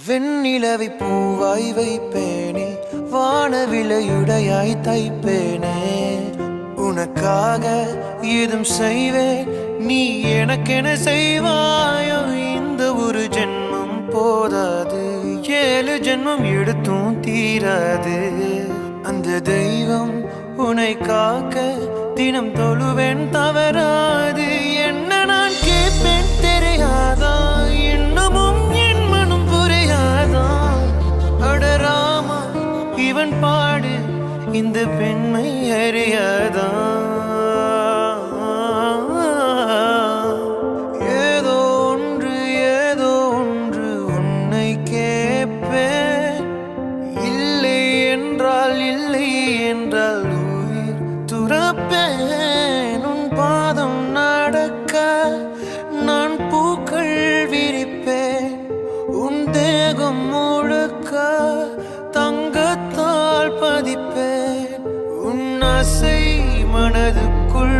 வெண்ணிலவை பூவாய் வைப்பேனே, வானவிலையுடையாய் தைப்பேனே. உனக்காக ஏதும் செய்வேன், நீ எனக்கென செய்வாயோ. இந்த ஒரு ஜென்மம் போதாது, 7 ஜென்மம் எடுத்தும் தீராது. அந்த தெய்வம் உன்னை காக்க தினம் தொழுவேன் தவறாது. என்ன நான் கேட்பேன் தெரியாதா, இன்னமும் என் மனம் புரியாதா. அடராமா இவன் பாடு இந்த பெண்மை அறியாதா. ஏதோ ஒன்று உன்னை கேட்பேன். இல்லை என்றால் உயிர் துறப்பேன். உன் பாதம் நடக்க நான் பூக்கள் விரிப்பேன். உன் தேகம் முழுக்க தங்கத்தால் பதிப்பேன். உன் ஆசை மனதுக்குள்